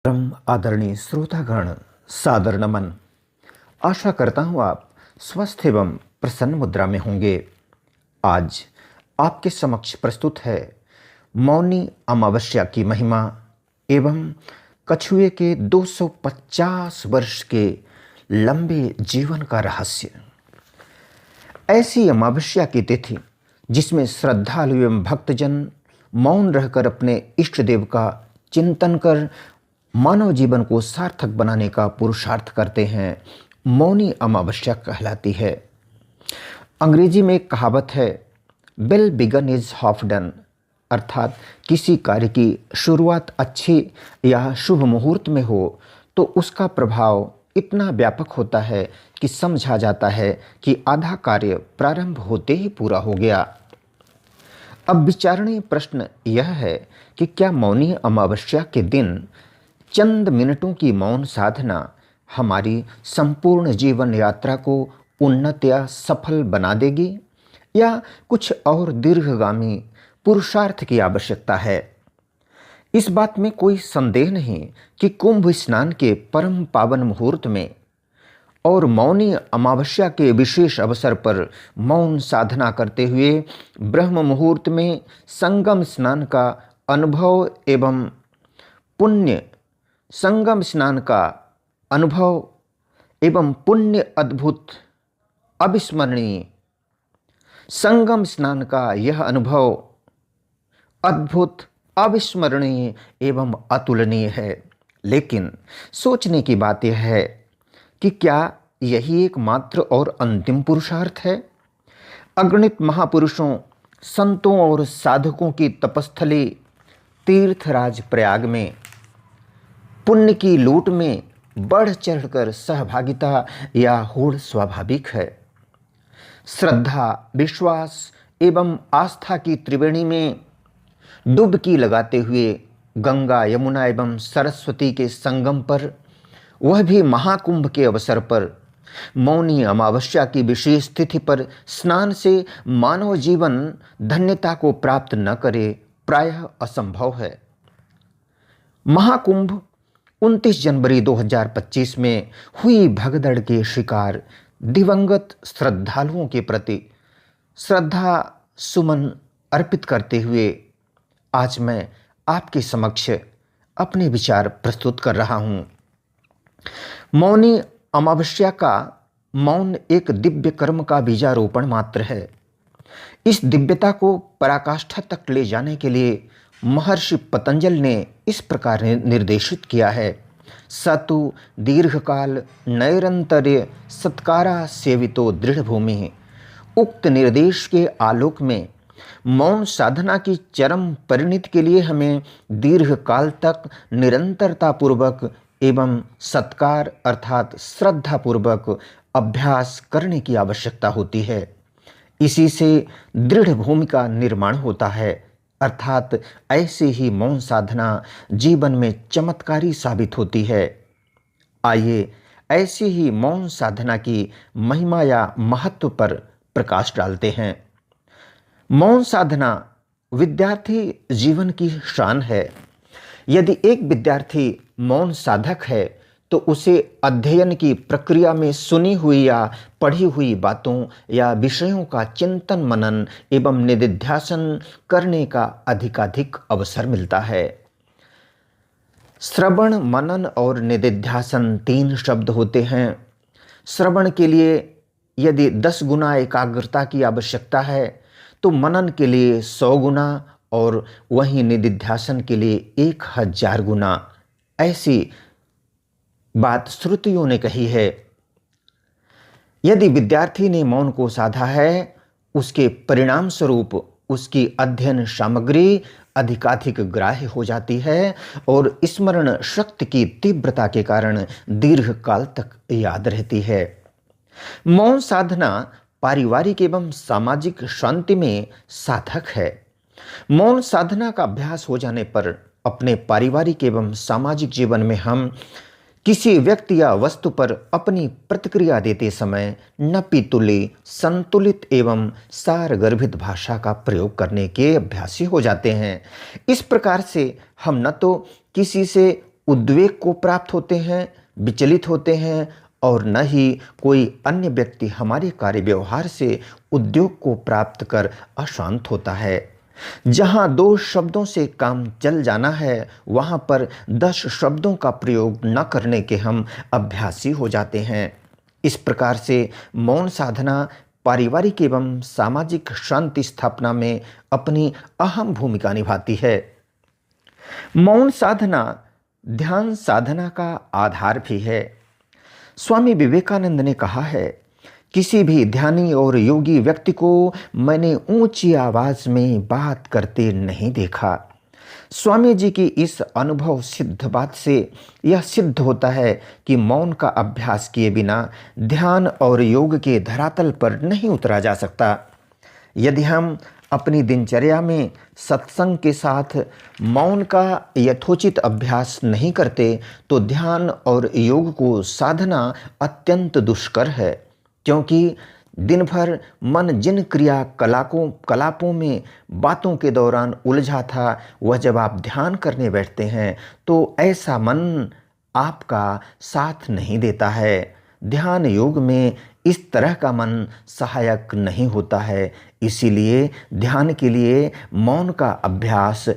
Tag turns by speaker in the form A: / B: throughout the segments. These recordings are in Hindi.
A: परम आदरणीय श्रोतागण, सादर नमन। आशा करता हूँ आप स्वस्थ एवं प्रसन्न मुद्रा में होंगे। आज आपके समक्ष प्रस्तुत है मौनी अमावस्या की महिमा एवं कछुए के 250 वर्ष के लंबे जीवन का रहस्य। ऐसी अमावस्या की तिथि जिसमें श्रद्धालु एवं भक्तजन मौन रहकर अपने इष्ट देव का चिंतन कर मानव जीवन को सार्थक बनाने का पुरुषार्थ करते हैं, मौनी अमावस्या कहलाती है। अंग्रेजी में एक कहावत है, well begun is half done, अर्थात किसी कार्य की शुरुआत अच्छी या शुभ मुहूर्त में हो तो उसका प्रभाव इतना व्यापक होता है कि समझा जाता है कि आधा कार्य प्रारंभ होते ही पूरा हो गया। अब विचारणीय प्रश्न यह है कि क्या मौनी अमावस्या के दिन चंद मिनटों की मौन साधना हमारी संपूर्ण जीवन यात्रा को उन्नत या सफल बना देगी, या कुछ और दीर्घगामी पुरुषार्थ की आवश्यकता है। इस बात में कोई संदेह नहीं कि कुंभ स्नान के परम पावन मुहूर्त में और मौनी अमावस्या के विशेष अवसर पर मौन साधना करते हुए ब्रह्म मुहूर्त में संगम स्नान का अनुभव एवं पुण्य अद्भुत अविस्मरणीय संगम स्नान का यह अनुभव अद्भुत अविस्मरणीय एवं अतुलनीय है। लेकिन सोचने की बात यह है कि क्या यही एकमात्र और अंतिम पुरुषार्थ है? अगणित महापुरुषों, संतों और साधकों की तपस्थली तीर्थराज प्रयाग में पुण्य की लूट में बढ़ चढ़कर सहभागिता या होड़ स्वाभाविक है। श्रद्धा, विश्वास एवं आस्था की त्रिवेणी में डुबकी लगाते हुए गंगा, यमुना एवं सरस्वती के संगम पर, वह भी महाकुंभ के अवसर पर, मौनी अमावस्या की विशेष तिथि पर स्नान से मानव जीवन धन्यता को प्राप्त न करे प्रायः असंभव है। महाकुंभ 29 जनवरी 2025 में हुई भगदड़ के शिकार दिवंगत श्रद्धालुओं के प्रति श्रद्धा सुमन अर्पित करते हुए आज मैं आपके समक्ष अपने विचार प्रस्तुत कर रहा हूँ। मौनी अमावस्या का मौन एक दिव्य कर्म का बीजारोपण मात्र है। इस दिव्यता को पराकाष्ठा तक ले जाने के लिए महर्षि पतंजल ने इस प्रकार निर्देशित किया है, सतु दीर्घकाल नैरंतर्य सत्कारा सेवितो दृढ़ भूमि। उक्त निर्देश के आलोक में मौन साधना की चरम परिणति के लिए हमें दीर्घकाल तक निरंतरता पूर्वक एवं सत्कार अर्थात श्रद्धा पूर्वक अभ्यास करने की आवश्यकता होती है। इसी से दृढ़ भूमि का निर्माण होता है, अर्थात ऐसे ही मौन साधना जीवन में चमत्कारी साबित होती है। आइए ऐसी ही मौन साधना की महिमा या महत्व पर प्रकाश डालते हैं। मौन साधना विद्यार्थी जीवन की शान है। यदि एक विद्यार्थी मौन साधक है तो उसे अध्ययन की प्रक्रिया में सुनी हुई या पढ़ी हुई बातों या विषयों का चिंतन मनन एवं निदिध्यासन करने का अधिकाधिक अवसर मिलता है। श्रवण, मनन और निदिध्यासन 3 शब्द होते हैं। श्रवण के लिए यदि 10 गुना एकाग्रता की आवश्यकता है तो मनन के लिए 100 गुना और वहीं निदिध्यासन के लिए 1000 गुना। ऐसी बात श्रुतियों ने कही है। यदि विद्यार्थी ने मौन को साधा है, उसके परिणाम स्वरूप उसकी अध्ययन सामग्री अधिकाधिक ग्राह्य हो जाती है और स्मरण शक्ति की तीव्रता के कारण दीर्घकाल तक याद रहती है। मौन साधना पारिवारिक एवं सामाजिक शांति में साधक है। मौन साधना का अभ्यास हो जाने पर अपने पारिवारिक एवं सामाजिक जीवन में हम किसी व्यक्ति या वस्तु पर अपनी प्रतिक्रिया देते समय नपीतुली, संतुलित एवं सारगर्भित भाषा का प्रयोग करने के अभ्यासी हो जाते हैं। इस प्रकार से हम न तो किसी से उद्वेग को प्राप्त होते हैं, विचलित होते हैं और न ही कोई अन्य व्यक्ति हमारे कार्य व्यवहार से उद्योग को प्राप्त कर अशांत होता है। जहाँ 2 शब्दों से काम चल जाना है, वहाँ पर 10 शब्दों का प्रयोग न करने के हम अभ्यासी हो जाते हैं। इस प्रकार से मौन साधना पारिवारिक एवं सामाजिक शांति स्थापना में अपनी अहम भूमिका निभाती है। मौन साधना ध्यान साधना का आधार भी है। स्वामी विवेकानंद ने कहा है, किसी भी ध्यानी और योगी व्यक्ति को मैंने ऊंची आवाज में बात करते नहीं देखा। स्वामी जी की इस अनुभव सिद्ध बात से यह सिद्ध होता है कि मौन का अभ्यास किए बिना ध्यान और योग के धरातल पर नहीं उतरा जा सकता। यदि हम अपनी दिनचर्या में सत्संग के साथ मौन का यथोचित अभ्यास नहीं करते तो ध्यान और योग को साधना अत्यंत दुष्कर है, क्योंकि दिन भर मन जिन कलापों में बातों के दौरान उलझा था, वह जब आप ध्यान करने बैठते हैं तो ऐसा मन आपका साथ नहीं देता है। ध्यान योग में इस तरह का मन सहायक नहीं होता है। इसीलिए ध्यान के लिए मौन का अभ्यास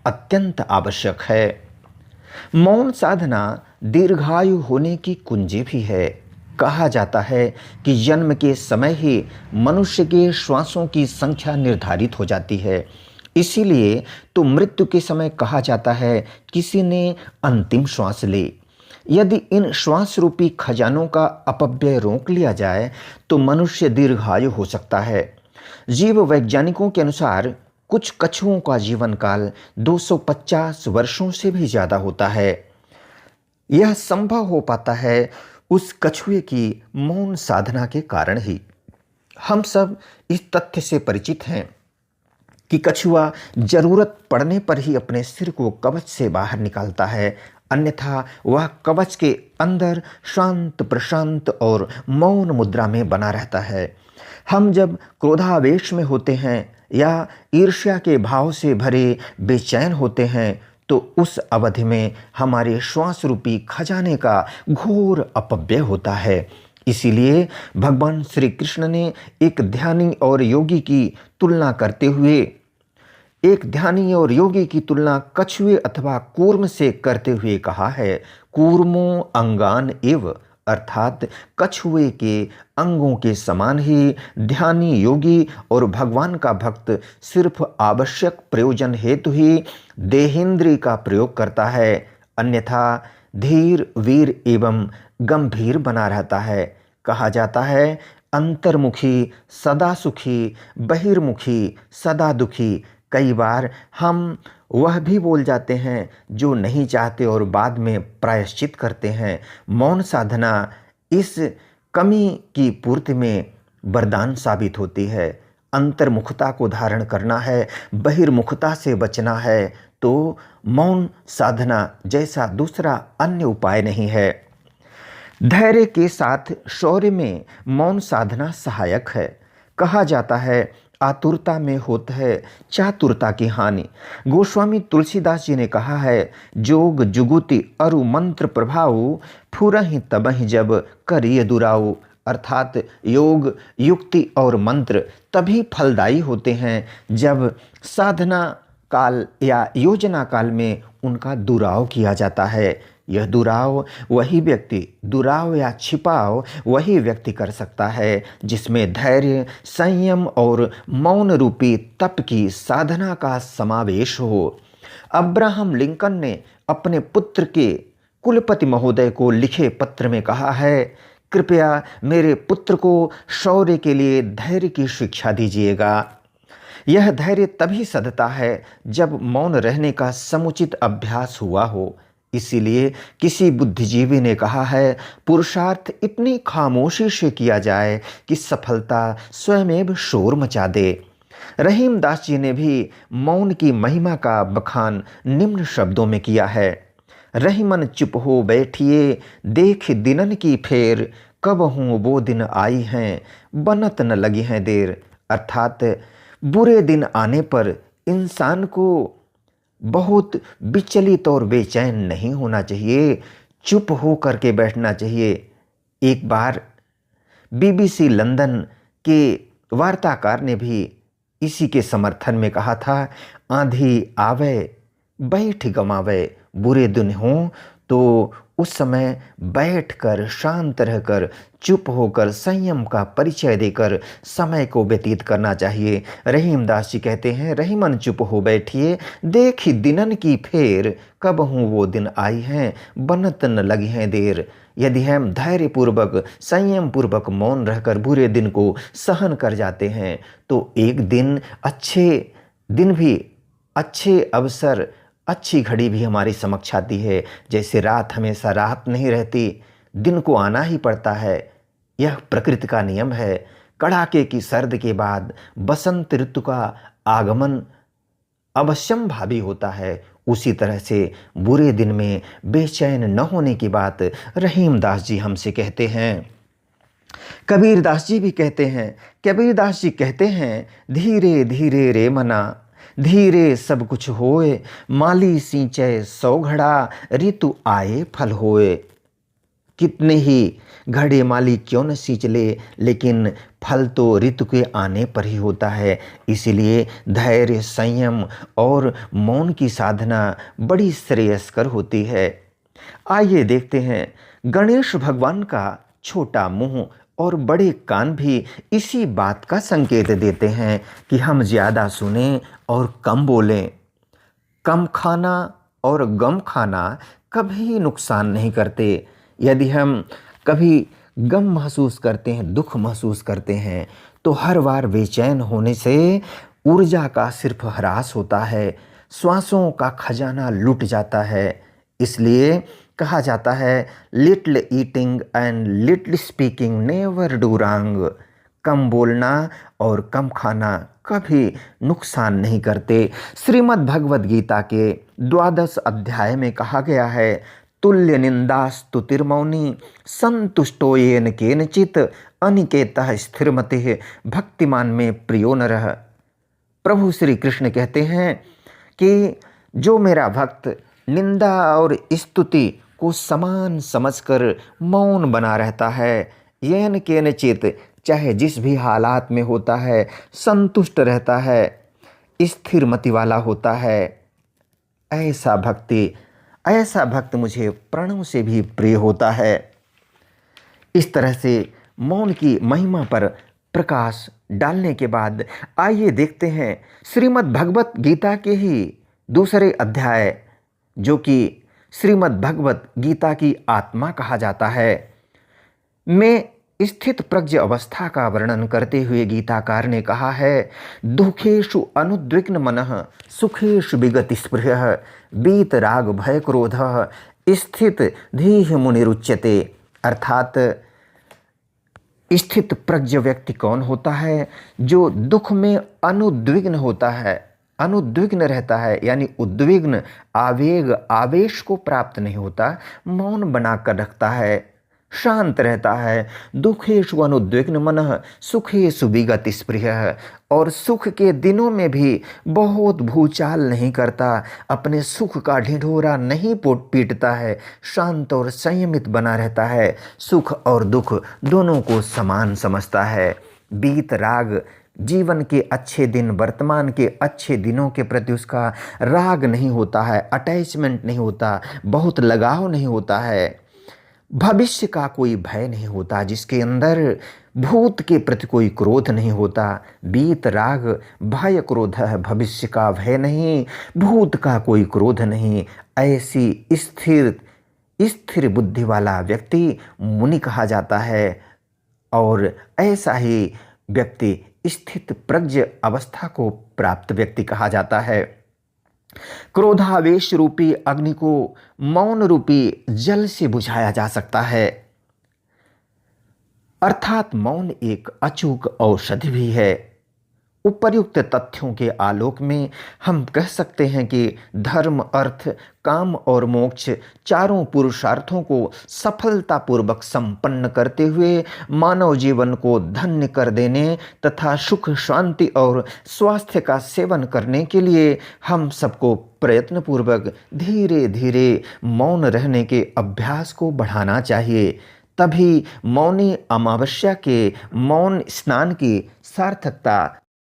A: अत्यंत आवश्यक है। मौन साधना दीर्घायु होने की कुंजी भी है। कहा जाता है कि जन्म के समय ही मनुष्य के श्वासों की संख्या निर्धारित हो जाती है। इसीलिए तो मृत्यु के समय कहा जाता है, किसी ने अंतिम श्वास ली। यदि इन श्वास रूपी खजानों का अपव्यय रोक लिया जाए तो मनुष्य दीर्घायु हो सकता है। जीव वैज्ञानिकों के अनुसार कुछ कछुओं का जीवन काल 250 वर्षों से भी ज़्यादा होता है। यह संभव हो पाता है उस कछुए की मौन साधना के कारण ही। हम सब इस तथ्य से परिचित हैं कि कछुआ जरूरत पड़ने पर ही अपने सिर को कवच से बाहर निकालता है, अन्यथा वह कवच के अंदर शांत प्रशांत और मौन मुद्रा में बना रहता है। हम जब क्रोधावेश में होते हैं या ईर्ष्या के भाव से भरे बेचैन होते हैं तो उस अवधि में हमारे श्वास रूपी खजाने का घोर अपव्यय होता है। इसीलिए भगवान श्री कृष्ण ने एक ध्यानी और योगी की तुलना कछुए अथवा कूर्म से करते हुए कहा है, कूर्मो अंगान एव, अर्थात कछुए के अंगों के समान ही ध्यानी योगी और भगवान का भक्त सिर्फ आवश्यक प्रयोजन हेतु ही देहेंद्रिय का प्रयोग करता है, अन्यथा धीर वीर एवं गंभीर बना रहता है। कहा जाता है, अंतर्मुखी सदा सुखी, बहिर्मुखी सदा दुखी। कई बार हम वह भी बोल जाते हैं जो नहीं चाहते और बाद में प्रायश्चित करते हैं। मौन साधना इस कमी की पूर्ति में वरदान साबित होती है। अंतर्मुखता को धारण करना है, बहिर्मुखता से बचना है, तो मौन साधना जैसा दूसरा अन्य उपाय नहीं है। धैर्य के साथ शौर्य में मौन साधना सहायक है। कहा जाता है, आतुरता में होत है चातुरता की हानि। गोस्वामी तुलसीदास जी ने कहा है, जोग जुगुति अरु मंत्र प्रभाव, फुरहि तबहि जब करिय दुराऊ। अर्थात योग, युक्ति और मंत्र तभी फलदायी होते हैं जब साधना काल या योजना काल में उनका दुराव किया जाता है। यह दुराव या छिपाव वही व्यक्ति कर सकता है जिसमें धैर्य, संयम और मौन रूपी तप की साधना का समावेश हो। अब्राहम लिंकन ने अपने पुत्र के कुलपति महोदय को लिखे पत्र में कहा है, कृपया मेरे पुत्र को शौर्य के लिए धैर्य की शिक्षा दीजिएगा। यह धैर्य तभी सधता है जब मौन रहने का समुचित अभ्यास हुआ हो। इसीलिए किसी बुद्धिजीवी ने कहा है, पुरुषार्थ इतनी खामोशी से किया जाए कि सफलता स्वयं शोर मचा दे। रहीमदास जी ने भी मौन की महिमा का बखान निम्न शब्दों में किया है, रहीमन चुप हो बैठिए देख दिनन की फेर, कब हूँ वो दिन आई हैं बनत न लगी हैं देर। अर्थात बुरे दिन आने पर इंसान को बहुत विचलित और बेचैन नहीं होना चाहिए, चुप हो करके बैठना चाहिए। एक बार बीबीसी लंदन के वार्ताकार ने भी इसी के समर्थन में कहा था, आंधी आवे बैठ गमावे, बुरे दिन हों तो उस समय बैठकर शांत रहकर चुप होकर संयम का परिचय देकर समय को व्यतीत करना चाहिए। रहीमदास जी कहते हैं, रहीमन चुप हो बैठिए, देखी दिनन की फेर, कब हूँ वो दिन आई हैं, बनत न लगी हैं देर। यदि हम धैर्यपूर्वक संयम पूर्वक मौन रहकर बुरे दिन को सहन कर जाते हैं तो एक दिन भी अच्छे अवसर, अच्छी घड़ी भी हमारी समक्ष आती है। जैसे रात हमेशा रात नहीं रहती, दिन को आना ही पड़ता है, यह प्रकृति का नियम है। कड़ाके की सर्द के बाद बसंत ऋतु का आगमन अवश्यंभावी होता है। उसी तरह से बुरे दिन में बेचैन न होने की बात रहीमदास जी हमसे कहते हैं। कबीरदास जी कहते हैं, धीरे धीरे रे मना, धीरे सब कुछ होए, माली सींचे 100 घड़ा, ऋतु आए फल होए। कितने ही घड़े माली क्यों न सींच ले, लेकिन फल तो ऋतु के आने पर ही होता है। इसीलिए धैर्य, संयम और मौन की साधना बड़ी श्रेयस्कर होती है। आइए देखते हैं, गणेश भगवान का छोटा मुंह और बड़े कान भी इसी बात का संकेत देते हैं कि हम ज़्यादा सुने और कम बोलें। कम खाना और गम खाना कभी नुकसान नहीं करते। यदि हम कभी गम महसूस करते हैं, दुख महसूस करते हैं, तो हर बार बेचैन होने से ऊर्जा का सिर्फ ह्रास होता है, श्वासों का खजाना लूट जाता है। इसलिए कहा जाता है, little eating and little speaking never do wrong. कम बोलना और कम खाना कभी नुकसान नहीं करते। श्रीमद् भगवद गीता के 12 अध्याय में कहा गया है, तुल्य निंदास्तुतिर्मौनी संतुष्टो येन केनचित अनिकेतः स्थिरमतिः भक्तिमान में प्रियो नरः। प्रभु श्री कृष्ण कहते हैं कि जो मेरा भक्त निंदा और स्तुति को समान समझकर मौन बना रहता है, येन केनचित, चाहे जिस भी हालात में होता है, संतुष्ट रहता है, स्थिर मति वाला होता है, ऐसा भक्त मुझे प्राणों से भी प्रिय होता है। इस तरह से मौन की महिमा पर प्रकाश डालने के बाद आइए देखते हैं श्रीमद् भगवत गीता के ही दूसरे अध्याय, जो कि श्रीमद् भगवत गीता की आत्मा कहा जाता है, में स्थित प्रज्ञ अवस्था का वर्णन करते हुए गीताकार ने कहा है, दुखेषु अनुद्विग्न मनः, सुखेषु विगत स्पृहः, बीत राग भय क्रोधः, स्थित धीः मुनिरुच्यते। अर्थात स्थित प्रज्ञ व्यक्ति कौन होता है? जो दुख में अनुद्विग्न होता है, अनुद्विग्न रहता है, यानी उद्विग्न आवेग आवेश को प्राप्त नहीं होता, मौन बनाकर रखता है, शांत रहता है। दुखेषु अनुद्विग्न मनः, सुखेषु विगत स्पृहः, और सुख के दिनों में भी बहुत भूचाल नहीं करता, अपने सुख का ढिढोरा नहीं पीटता है, शांत और संयमित बना रहता है, सुख और दुख दोनों को समान समझता है। बीत राग, जीवन के अच्छे दिन, वर्तमान के अच्छे दिनों के प्रति उसका राग नहीं होता है, अटैचमेंट नहीं होता, बहुत लगाव नहीं होता है। भविष्य का कोई भय नहीं होता, जिसके अंदर भूत के प्रति कोई क्रोध नहीं होता। बीत राग भय क्रोध है, भविष्य का भय नहीं, भूत का कोई क्रोध नहीं। ऐसी स्थिर बुद्धि वाला व्यक्ति मुनि कहा जाता है, और ऐसा ही व्यक्ति स्थित प्रज्ञ अवस्था को प्राप्त व्यक्ति कहा जाता है। क्रोधावेश रूपी अग्नि को मौन रूपी जल से बुझाया जा सकता है, अर्थात मौन एक अचूक औषधि भी है। उपर्युक्त तथ्यों के आलोक में हम कह सकते हैं कि धर्म, अर्थ, काम और मोक्ष चारों पुरुषार्थों को सफलतापूर्वक संपन्न करते हुए मानव जीवन को धन्य कर देने तथा सुख, शांति और स्वास्थ्य का सेवन करने के लिए हम सबको प्रयत्नपूर्वक धीरे धीरे मौन रहने के अभ्यास को बढ़ाना चाहिए। तभी मौनी अमावस्या के मौन स्नान की सार्थकता